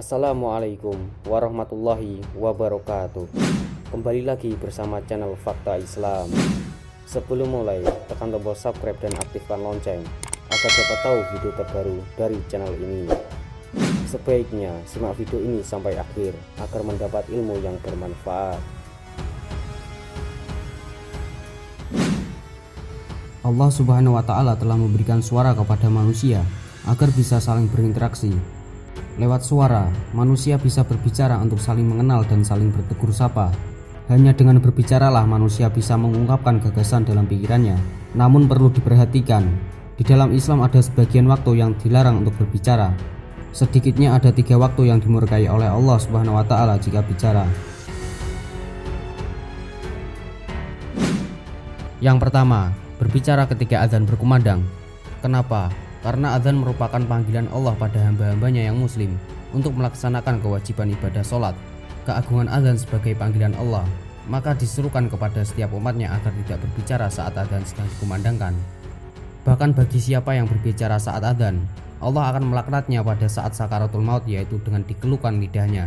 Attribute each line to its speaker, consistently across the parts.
Speaker 1: Assalamualaikum warahmatullahi wabarakatuh. Kembali lagi bersama channel Fakta Islam. Sebelum mulai, tekan tombol subscribe dan aktifkan lonceng agar dapat tahu video terbaru dari channel ini. Sebaiknya simak video ini sampai akhir agar mendapat ilmu yang bermanfaat.
Speaker 2: Allah Subhanahu wa Ta'ala telah memberikan suara kepada manusia agar bisa saling berinteraksi. Lewat suara, manusia bisa berbicara untuk saling mengenal dan saling bertegur sapa. Hanya dengan berbicaralah manusia bisa mengungkapkan gagasan dalam pikirannya. Namun perlu diperhatikan, di dalam Islam ada sebagian waktu yang dilarang untuk berbicara. Sedikitnya ada 3 waktu yang dimurkai oleh Allah Subhanahu wa Ta'ala jika bicara. Yang pertama, berbicara ketika azan berkumandang. Kenapa? Karena azan merupakan panggilan Allah pada hamba-hambanya yang muslim untuk melaksanakan kewajiban ibadah sholat. Keagungan azan sebagai panggilan Allah, maka diserukan kepada setiap umatnya agar tidak berbicara saat azan sedang dikumandangkan. Bahkan bagi siapa yang berbicara saat azan, Allah akan melaknatnya pada saat sakaratul maut, yaitu dengan dikeluhkan lidahnya.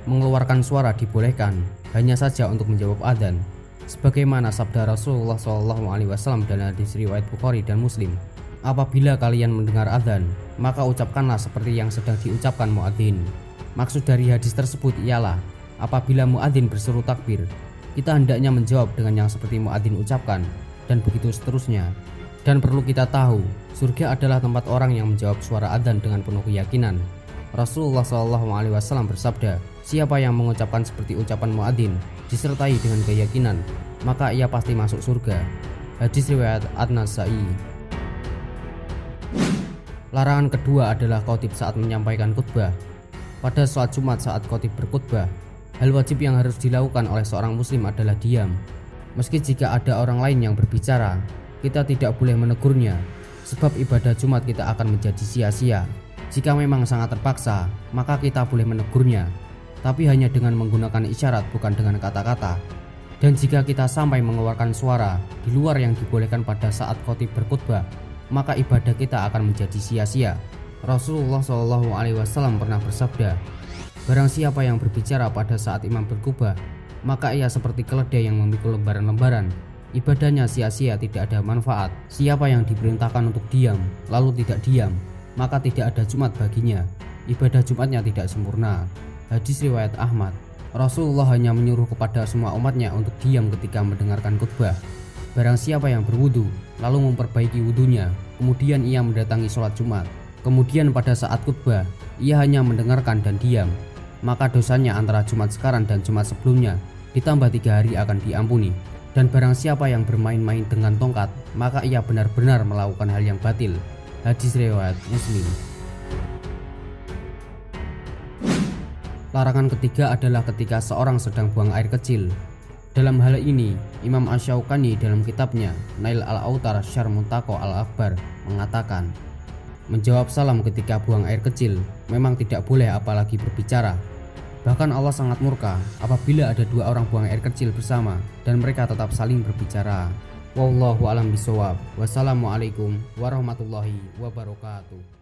Speaker 2: Mengeluarkan suara dibolehkan, hanya saja untuk menjawab azan, sebagaimana sabda Rasulullah SAW dalam hadis riwayat Bukhari dan Muslim. Apabila kalian mendengar azan, maka ucapkanlah seperti yang sedang diucapkan muadzin. Maksud dari hadis tersebut ialah, apabila muadzin berseru takbir, kita hendaknya menjawab dengan yang seperti muadzin ucapkan, dan begitu seterusnya. Dan perlu kita tahu, surga adalah tempat orang yang menjawab suara azan dengan penuh keyakinan. Rasulullah SAW bersabda, siapa yang mengucapkan seperti ucapan muadzin disertai dengan keyakinan, maka ia pasti masuk surga. Hadis riwayat An-Nasa'i. Larangan kedua adalah khotib saat menyampaikan khutbah. Pada sholat Jumat saat khotib berkhutbah, hal wajib yang harus dilakukan oleh seorang muslim adalah diam. Meski jika ada orang lain yang berbicara, kita tidak boleh menegurnya, sebab ibadah Jumat kita akan menjadi sia-sia. Jika memang sangat terpaksa, maka kita boleh menegurnya, tapi hanya dengan menggunakan isyarat, bukan dengan kata-kata. Dan jika kita sampai mengeluarkan suara di luar yang dibolehkan pada saat khotib berkhutbah, maka ibadah kita akan menjadi sia-sia. Rasulullah SAW pernah bersabda, barang siapa yang berbicara pada saat imam berkhutbah, maka ia seperti keledai yang memikul lembaran-lembaran. Ibadahnya sia-sia, tidak ada manfaat. Siapa yang diperintahkan untuk diam lalu tidak diam, maka tidak ada Jumat baginya. Ibadah Jumatnya tidak sempurna. Hadis riwayat Ahmad. Rasulullah hanya menyuruh kepada semua umatnya untuk diam ketika mendengarkan khutbah. Barang siapa yang berwudu lalu memperbaiki wudunya, kemudian ia mendatangi sholat Jumat, kemudian pada saat khutbah ia hanya mendengarkan dan diam, maka dosanya antara Jumat sekarang dan Jumat sebelumnya ditambah 3 hari akan diampuni. Dan barang siapa yang bermain-main dengan tongkat, maka ia benar-benar melakukan hal yang batil. Hadis riwayat Muslim. Larangan ketiga adalah ketika seorang sedang buang air kecil. Dalam hal ini, Imam Asy-Syaukani dalam kitabnya Nail al-Autar Syarh Muntaqo al-Akhbar mengatakan, menjawab salam ketika buang air kecil memang tidak boleh, apalagi berbicara. Bahkan Allah sangat murka apabila ada 2 orang buang air kecil bersama dan mereka tetap saling berbicara. Wallahu a'lam bishawab. Wassalamualaikum warahmatullahi wabarakatuh.